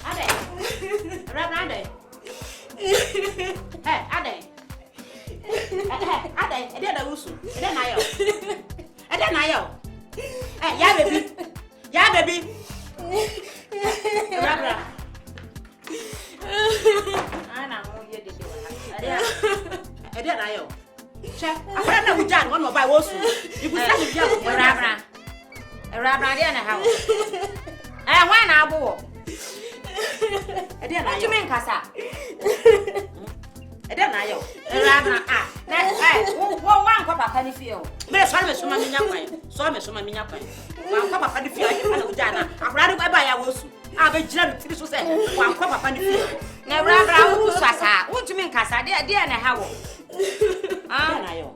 Ade. Ade. Hey, Ade. Ade, ede da wusu. Ede na yo. Ede na yo. Eh, ya baby. Ya baby. Bra. Ana mo ye de wa. Ede na yo. Che, afra na bujan won mo bai wosu. Ibu sa ni bia ko bra. Bra de na ha. Eh, wa na abo. Ede na yo. Tumen kasa. Ede na yo. Bra ah. Na wo wan ko papa ni fie o. Me so me soma minya kwan. So me soma minya kwan. Wan ko papa ni fie ana bujan na. Afra de ba ya wosu. A be gira mi tiri so se wan ko papa ni fie. Na bra wo so asa. Wo tumen kasa de na ha wo. Na yo.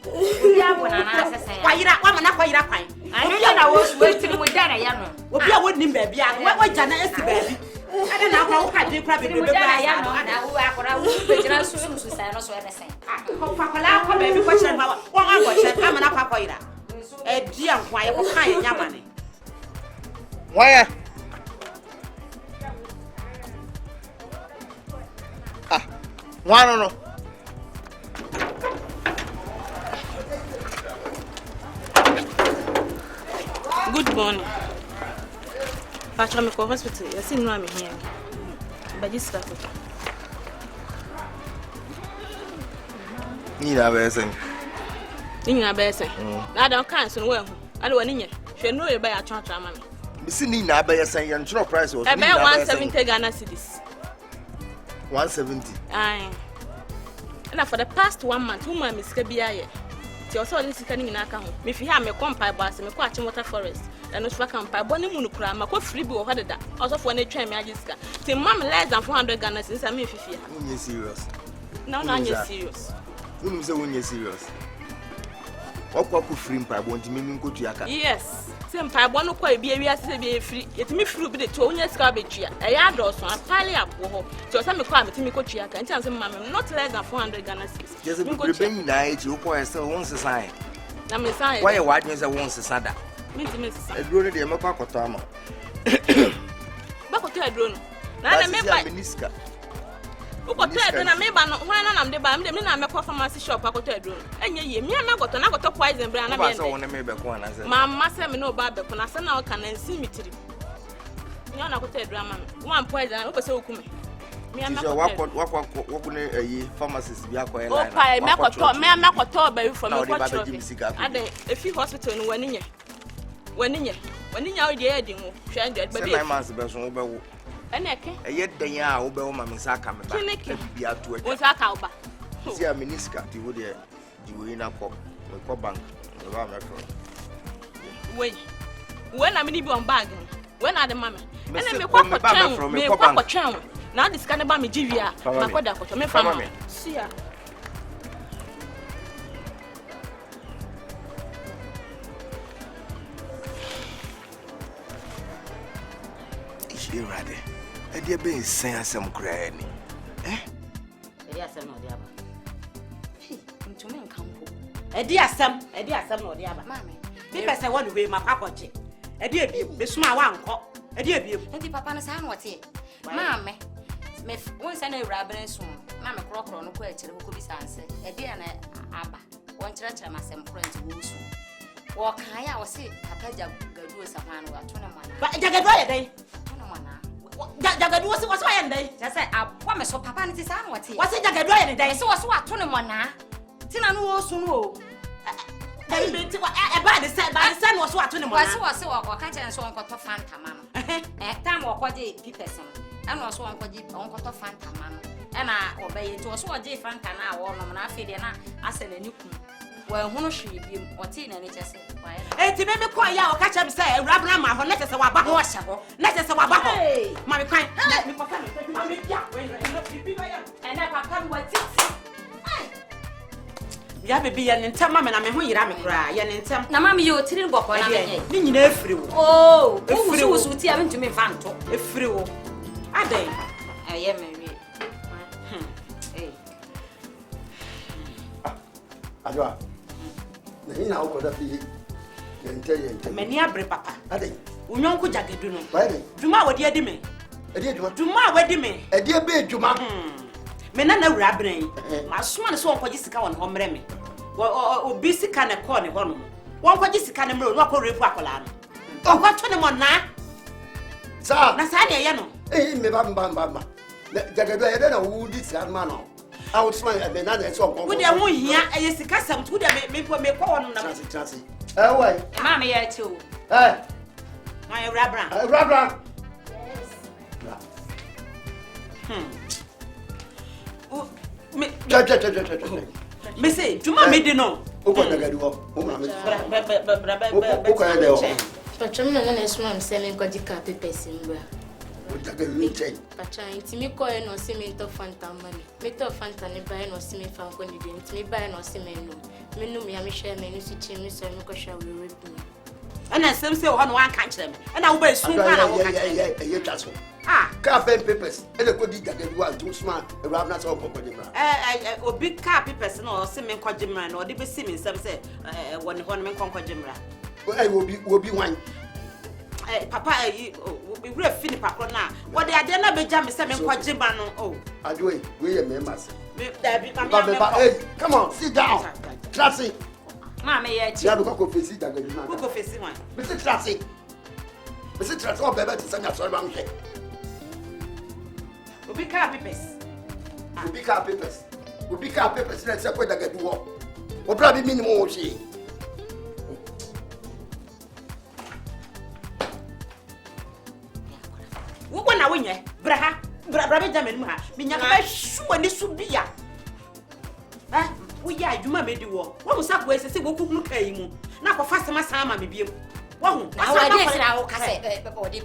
Obi abona na asese. Kwayira, wa mana kwayira kwan. Obi na wo tiri mu da na ya no. Obi a woni baabi a, wa jana esi baabi. Ada na kwa ka de kra bebe ba ya no. Ada wo akora wo gira so sai no so e besen. Ko fakola kwa baabi kwa chira ma. Wa ga go chira amana kwa kwayira. E dia nkwa ye ko kan ye nyamane. Why? No. Good morning. Pacha me ko hospital. You see no am here. But this stuff. Ni na be sen. Na don kan so no we hu. Ade woni nye. Hwe no ye ba ya twa ma me. Me see ni na be sen. Yan tro price was. E be 170 Ghana cedis. 170. Aye. And for the past 1 month, woman Miss Kabiaye. She also this can in account. Me fi ha me compare bass me kwa Chimota Forest. And no swaka compare boni munukura ma kwa free bi o hada da. Also for na twa me agiska. Ti mam less than 400 Ghana since I me fi ha. You serious? No, I'm serious. You say when you serious. Okwa ku free mpa bo ntimi mi nkotu aka. Yes. Say mpa bo no kwa bi wi ase bi free. Yetimi free bi de to onya sika be tua. E ya do so apale abo ho. Ti o say me kwa metimi kotu aka. Nti am say mam not less than 400 Ghana cedis. Just be bring na e ti o kwa say won sesan. Na me san. Why you wadwen say won sesan da? Me ti me sesan. Eduro ne de me kwa koto ama. Ba koto eduro no. Na me ba miniska. Ukoto eduro na me ba no hwan na nam de ba me na me kwa pharmacy shop akoto eduro. Enye ye me na goto na goto poison bra na me. Ba say won me be ko na say. Mama say me no ba be ko na say na o kan nsi mitiri. Me na akoto eduro ama me. One poison o pese okume. Me na wakọ ne ayi pharmacist bi akoye line. O pa me akoto ba wi for me kwa chiro. Ade efi hospital no wani nye o de e di mu hwe de ba be. 9 months be so wo be wo. Eneke. Eye dan a wo be wo ma me sa aka me ba. Bi ato e. Wo sa aka wo ba. Si a miniska ti wo de di wo ina ko. We ko bank. We ba me fro. We na me ni bi on bag. We na de mama. Ene me kwa kwa twan. Na this can ba me giwia. Makoda ko me fama. Sia. Irade. E dey be sen asem kra ni. E dey asem no dey aba. Ntumi nkampo. E dey asem no dey aba. Mama. Bi pese won we makwakoche. E dey ebiem. Be suma wa anko. E dey ebiem. Nti papa no sa na ote. Mama. Me won sa na ewura bren so. Na me krokro no ko e kire ko bi sanse. E dey na aba. Won kire kire masem kro nti wo su. Wo kan ya wo se papa jagadu sapano wa to na mana. Ba jagadu ya dai. Jagadu was why and they say, I promise so papa and his son what he was. Jagadu and they so was what Tonamona. Tina no so no. A bad said by the son was what Tonamona was so or can't and so on got to Fanta man. A time or what day people and also on got to Fanta man. And I obey it was what day Fanta now or no, I feel I said a new. Well, who should be or teen and it just say, eh, to make me quiet, I'll catch him say, Rabama, or let us a wabba, let us a wabba. My kind, let me papa, and I papa what ya be an inter mamma, and I'm a ram cry, and in some Namma, you tin book on meaning every oh, if you was with having to me fanto, if free. I day, I am married. Adwa. Na hina uko da fi. Many abre papa. Ade. Unyonko jagedu no. Why? Juma wodi edi me. Edi Juma. Juma wodi me. Edi be Juma. Me na wura bren. Ma soma ne so onkoje sika won ho mre me. Obi sika ne ko ne ho no. Wonkoje sika ne mre no akọrefu akola no. Onko to ne mo na. Sa. Na sa de ye no. Me ba. Jagedu e de na wudi sika ma no. I would smile at the nana so go. Would you here a sika sam to me ko on na. Transi. Why? Mama here too. My rabra. Rabra. Me say, Juma me di no. O ko daga duwo. O ma me. O ko ya de o. Patron na na esuma se me kwaji ka pepesin bra. O daga mi che. Patron intimi ko e no se me to fanta mani. Me to fanta ne ba e no se me fan ko ni de intimi ba e no se me no. Me no me ya me share me no si chi me so me ko sha we repu. Ana sem se o ho no wan kan kire me. Ana wo ba sun kwa na wo kan. Ye twaso. Car pen papers. E de ko di daga duwo to suma e rap na so ko di bra. Obi car papers no se me ko jimra no de be si me sem se woni ho no me ko jimra. Obi wan. Papa we re fini papa na. What the ade na be jam me se me ko jimra no. Oh. Ajoy, we ye me mas. Me David, Hey, come on, sit down. Classy. Mama here too. Ya do ko face daga duwo. Who go face one? Mr. Classy. Mr. Classy o bebe to send your sorry am here. Obi car papers. Obi car papers. Obi car papers na se ko daga duwo. O bra bi minimum o shi. Wo na wonye braha bra be jamani mu ha me nya ba hwu ani su bia wo ya adwuma me di wo wo sa ko ese se wo ku kai mu na ko fa sama sama me biem wo hu na wa dey sira wo kase wo dey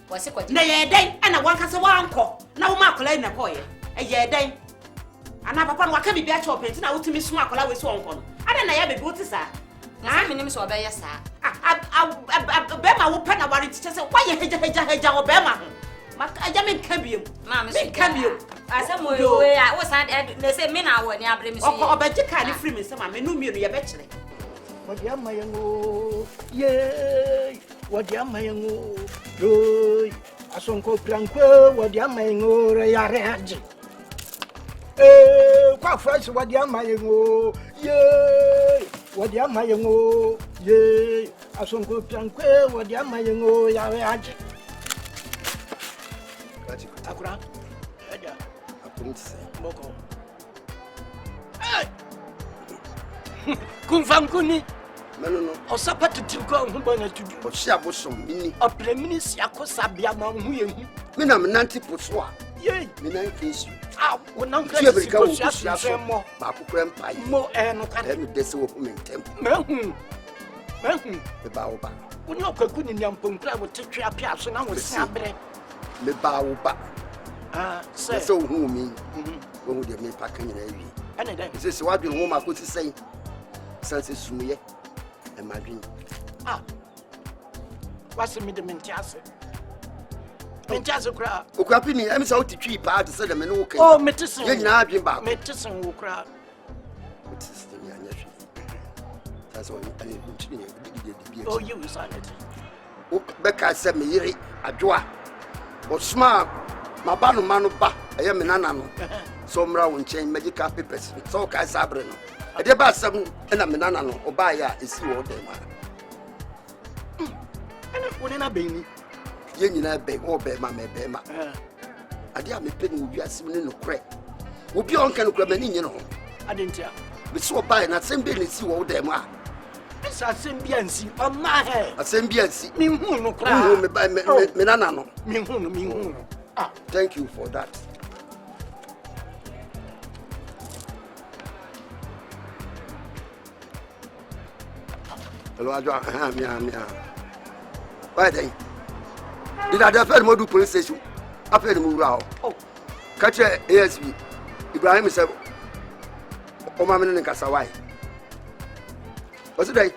wo se ko na ye den ana wan kase wa anko na wo ma akola na ko ye ye den ana papa no aka bibia cho penti na wo timi so akola we so onko no ada na ya bebi wo ti sa na me nim so be ye sa be ma wo pa na wari ti se wa ye heja wo be ma ho aja me kabiem mama me kabiem asem we wo sa na say me na wo ni abre me so o ba ji ka ni free me se ma me no mienu ye be kire wodi amayengo ye wodi amayengo yo asonko prankwe wodi amayengo re ya reaje kwa fresh wodi amayengo ye wodi amayengo ye asonko prankwe wodi amayengo ya reaje akura eja akunse boko kumfankuni no osapatu tiko humba na tudu o sia bosom mini o preminis yakosa bia ma hu yehu me na menanti poso a ye me nan finsu wonan kra kra siko sia so mo ba kokora mpai mo no ka e me dese wo mentem mehu me ba wo ba wono kwaku ni nyamponkra wo tetwe apia so na wo sia bre me ba wo ba so hu mi wo hu de me pa kan nyina wi ene dai se wadwe wo ma ko ti sei sanse sumuye e madwin wase mi de mentiase kra okura pini em sa otitwi pa de se de me no kai metisen ye nyina adwin ba metisen wo kra metisen ya nya hwe taso ani ntini ne bi you sanity o beka se me yiri adwoa o sma mabanu manu ba eye me nana no so mra wo nchen magical papers so ka sabre no e de ba sam na me nana no o ba ya esi wo de ma ana woni na beni ye nyina be o be ma me be ma ade a me pe ni wi asim ne no kre obi on kan kra mani nyi no adentia me so ba na sem be ne si wo de ma sa sem bia nsi o ma he asem bia nsi mi hu no kra me ba me nana no mi hu no thank you for that. Hello, Adwa. Mia. Why then? Did I defend Modu police station? After the move out. Oh, catch ASB. Ibrahim said, "Oh, my man in Kasawai." What's it day?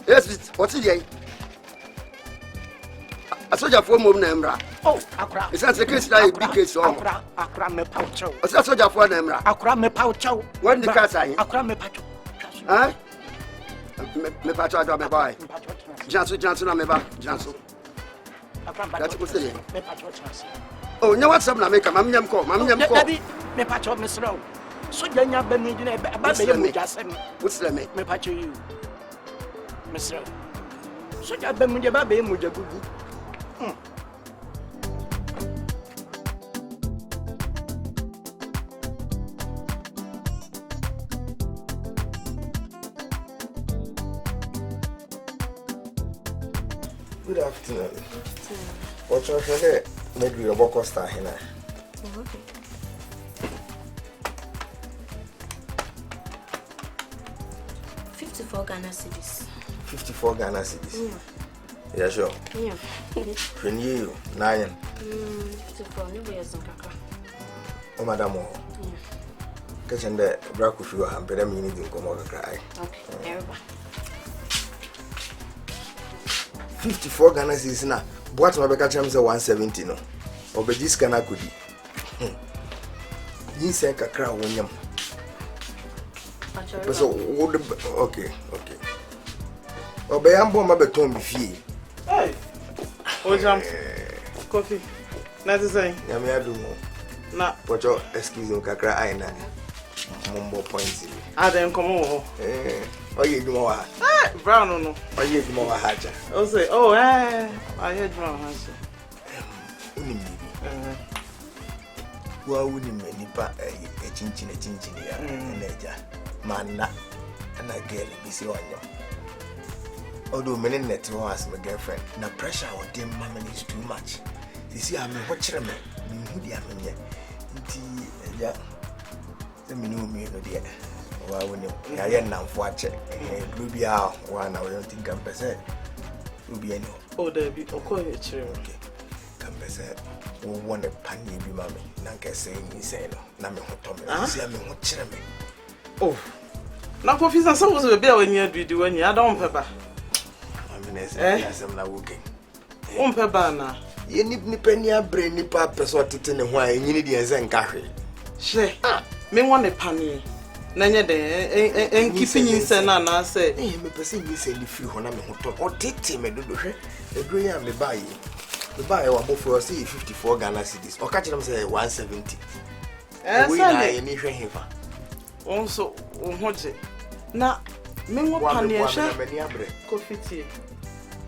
Yes, what's it day? A soldier for mom Nemra. Oh, Akra. It's not a case like a big case. Akra me paucho. What's a soldier for Nemra? Akra me paucho. When the cats are Akra me paucho. Huh? Me patch out me boy. Jansu na me ba. Jansu. That's what say. Me patch out chance. Oh, nya WhatsApp na me ka mam nyam call. Dabi me patch out me slow. So janya ba mi dina ba be mu jasem. What's the me? Me patch you. Me slow. So janya ba mu de ba be mu jagugu. Good afternoon. What's your name? Maybe your work was starting now. Okay. $54 Ghana cedis. 54 Ghana cedis. Yeah, sure. Yeah. When you 9. 54. Maybe it's on kaka. Oh, madam. Yeah. Catching the black with you, and better me needing come over cry. Okay. Everybody. 54 Ghana cedis now. What my back cham say 170 no. Obedi scanner could be. You say kakra wonyam. So okay. Obeyambo ma beton bi fie. Hey. Ojam. Coffee. Na ti say. Nyame adumo. Na. Pocho excuse me kakra ai na. Mumbo points. Adem komo ho. Oye duma wa. Brown no. Oye duma wa haja. O say, oh I heard brown haja. Unim bibi. Wa unim nipa chinchine ya neja. Manna and a girl be see on you. Although many net was my girlfriend, the pressure on them mamma is too much. You see, I'm watching me, who the amenia. Yeah, the minimum me, dear. Well, when you are now for check, Ruby out 1 hour, I don't think I'm percent. Ruby, I know. Oh, there be a coin, okay. Come percent. Who want a panny be mammy? Nanka saying, he said, Name Tommy, see, I'm watching me. Oh, now coffee and some was a bear when you do when you are down pepper. I mean, I'm not working. On pepper now. You need penny a brain nipper, persuaded in a while, you need the Zen carry. She, me want a panny. Nanya de, and keeping in Sena, I say, me perceive you say if you want to or take him a do the grey and the buy. The buy or both for see 54 Ghana cedis or catch them say 170. We are any him. Also, Hoje. Na, me want panny coffee tea.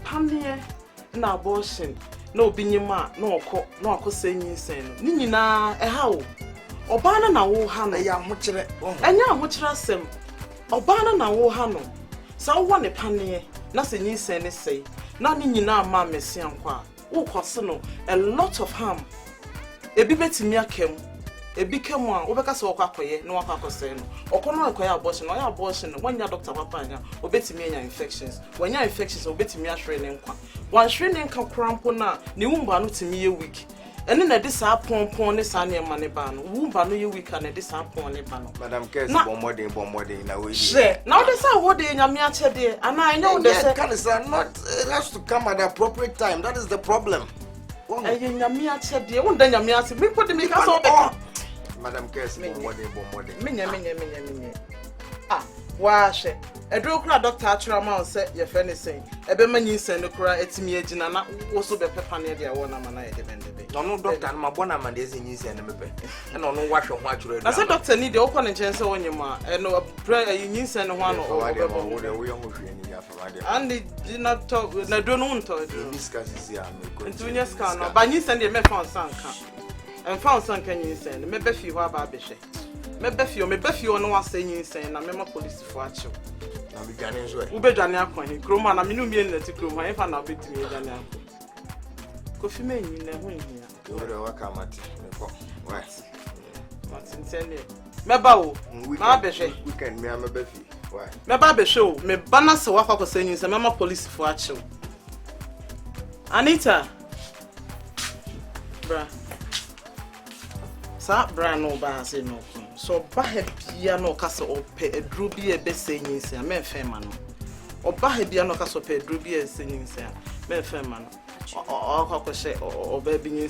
Panny na abortion. No binyama, no co saying insane. Nina, a how? Obana na wo ha no ya hokyere enya hokyere asem obana na wo ha no sa wo ne paneye na se nyinsen ne sei na ne nyina ma mesi ankwa wo kwose no a lot of harm ebi betimi akem ebi kemu a wo beka se wo kwakoye na wo kwakose no okono akoye abortion no ya abortion no wanya doctor papa anya obetimi anya infections wanya infections obetimi ahwere ne nkwa wan hwere ne nka krampo na ne wumba no timi ye weak ene na de sa pon ne sa ne ma ne ba no wumba no ye weak na de sa pon ne ba no madam case bomodin na we she na de sa wo de nyame a chede ana I know de say can is not it has to come at the appropriate time. That is the problem. Nyame a chede wo nda nyame a se me pode me ka so be madam case bomodin me ah wa she edro kura doctor atwara ma say ye fe ne sen ebe manyi sen no kura etimi agina na wo so be pepa ne dia wo na ma na ye de bende be no doctor ma bona ma de sen yin sen ne mepe e no wahwe ho atwara na say doctor ni de wo ko ne chen se wonyima e no yin sen no ho ano wo de wo yo ho hwe ni ya fa de and dina to na do no nto discuss is ya me ko ntunya ska no ba yin sen de me fa sanka en fa sanka yin sen me be fi ho aba be hwe me be fi no wa say yin sen na me ma police fo achew na me dwane nso e wo be dwane akwan he kroma na me no mie na ti kroma he fa na betimi dwane akwan kofi me yin na ho yin ya wo de wa ka mate me ko wa matin sene me ba wo ma be hwe weekend me am be fi wa me ba be hwe o me ba na se wa kwa say yin sen me ma police fo achew Anita bra sa bra no ba se no so ba ha bia no ka se ope edru bi e be se nyinse a me fe ma no oba ha bia no ka so pe edru bi e se nyinse a me fe ma no o ka ko she o ba bi nyinse